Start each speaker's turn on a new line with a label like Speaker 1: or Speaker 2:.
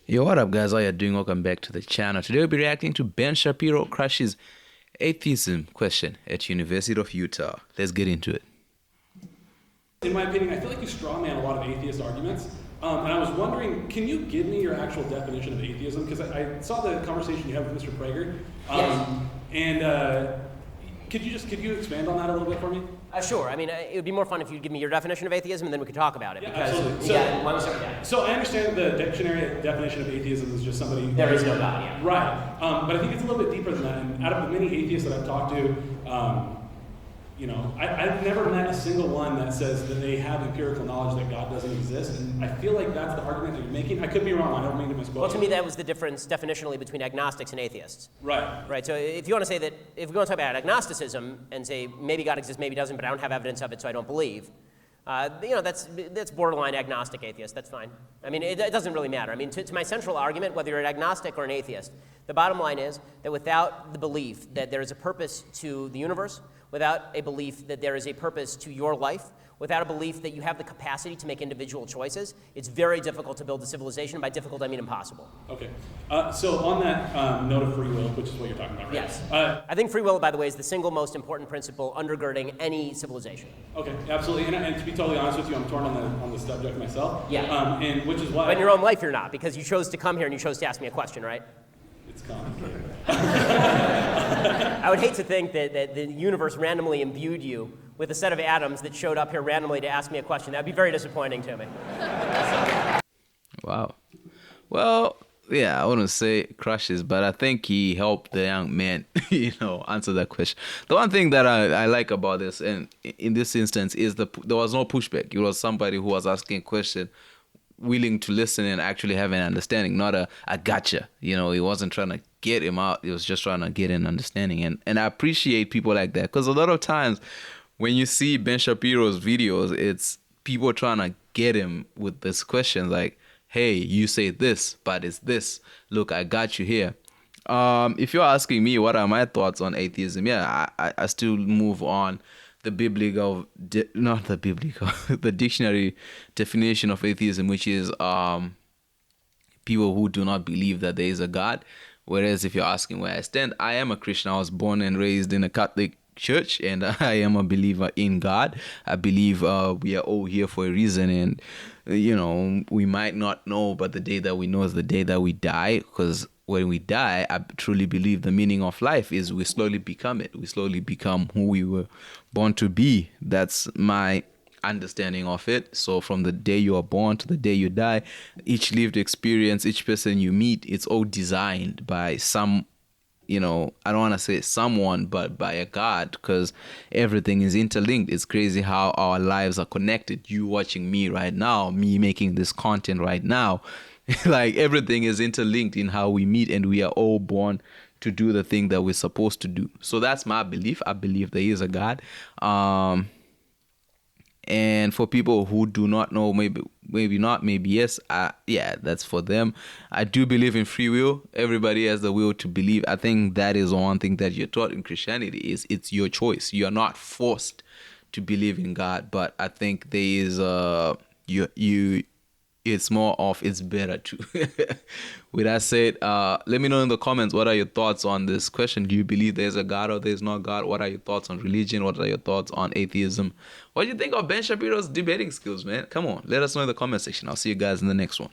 Speaker 1: Yo, what up, guys? How you doing? Welcome back to the channel. Today we'll be reacting to Ben Shapiro crushes atheism question at University of Utah. Let's get into it.
Speaker 2: In my opinion, I feel like you straw man a lot of atheist arguments. And I was wondering, can you give me your actual definition of atheism? Because I saw the conversation you had with Mr. Prager.
Speaker 3: Yes.
Speaker 2: And could you expand on that a little bit for me?
Speaker 3: Sure. I mean, it would be more fun if you'd give me your definition of atheism, and then we could talk about it.
Speaker 2: Yeah,
Speaker 3: because,
Speaker 2: absolutely.
Speaker 3: why don't we start with that?
Speaker 2: So I understand the dictionary definition of atheism is just somebody...
Speaker 3: There is no God, yeah.
Speaker 2: Right. But I think it's a little bit deeper than that. And out of the many atheists that I've talked to, I've never met a single one that says that they have empirical knowledge that God doesn't exist. And I feel like that's the argument that you're making. I could be wrong. I don't mean to misquote.
Speaker 3: Well, to me, that was the difference definitionally between agnostics and atheists.
Speaker 2: Right.
Speaker 3: Right. So if you want to say that, if we want to talk about agnosticism and say maybe God exists, maybe doesn't, but I don't have evidence of it, so I don't believe. That's borderline agnostic atheist. That's fine. I mean, it doesn't really matter. I mean, to my central argument, whether you're an agnostic or an atheist, the bottom line is that without the belief that there is a purpose to the universe, without a belief that there is a purpose to your life, without a belief that you have the capacity to make individual choices, it's very difficult to build a civilization. By difficult, I mean impossible.
Speaker 2: Okay. So on that note of free will, which is what you're talking about, right?
Speaker 3: Yes. I think free will, by the way, is the single most important principle undergirding any civilization.
Speaker 2: Okay, absolutely. And to be totally honest with you, I'm torn on the subject myself.
Speaker 3: Yeah.
Speaker 2: And which is why...
Speaker 3: But in your own life, you're not, because you chose to come here and you chose to ask me a question, right?
Speaker 2: It's complicated.
Speaker 3: I would hate to think that the universe randomly imbued you with a set of atoms that showed up here randomly to ask me a question. That would be very disappointing to me.
Speaker 1: Wow. Well, yeah, I wouldn't say crushes, but I think he helped the young man, answer that question. The one thing that I like about this, and in this instance, is there was no pushback. It was somebody who was asking a question, willing to listen and actually have an understanding, not a gotcha. He wasn't trying to get him out. He was just trying to get an understanding. And I appreciate people like that, because a lot of times when you see Ben Shapiro's videos, it's people trying to get him with this question like, hey, you say this, but it's this. Look, I got you here. If you're asking me what are my thoughts on atheism, yeah, I still move on the the dictionary definition of atheism, which is people who do not believe that there is a God. Whereas if you're asking where I stand, I am a Christian. I was born and raised in a Catholic church, and I am a believer in God. I believe we are all here for a reason, and we might not know, but the day that we know is the day that we die, because when we die, I truly believe the meaning of life is we slowly become it. We slowly become who we were born to be. That's my understanding of it. So from the day you are born to the day you die, each lived experience, each person you meet, it's all designed by some, I don't want to say someone, but by a God, because everything is interlinked. It's crazy how our lives are connected. You watching me right now, me making this content right now, like everything is interlinked in how we meet, and we are all born to do the thing that we're supposed to do. So that's my belief. I believe there is a God. And for people who do not know, maybe not, maybe yes, yeah, that's for them. I do believe in free will. Everybody has the will to believe. I think that is one thing that you're taught in Christianity, is it's your choice. You are not forced to believe in God, but I think there is it's more of it's better to. With that said, let me know in the comments, what are your thoughts on this question? Do you believe there's a God or there's no God? What are your thoughts on religion? What are your thoughts on atheism? What do you think of Ben Shapiro's debating skills, man? Come on, let us know in the comment section. I'll see you guys in the next one.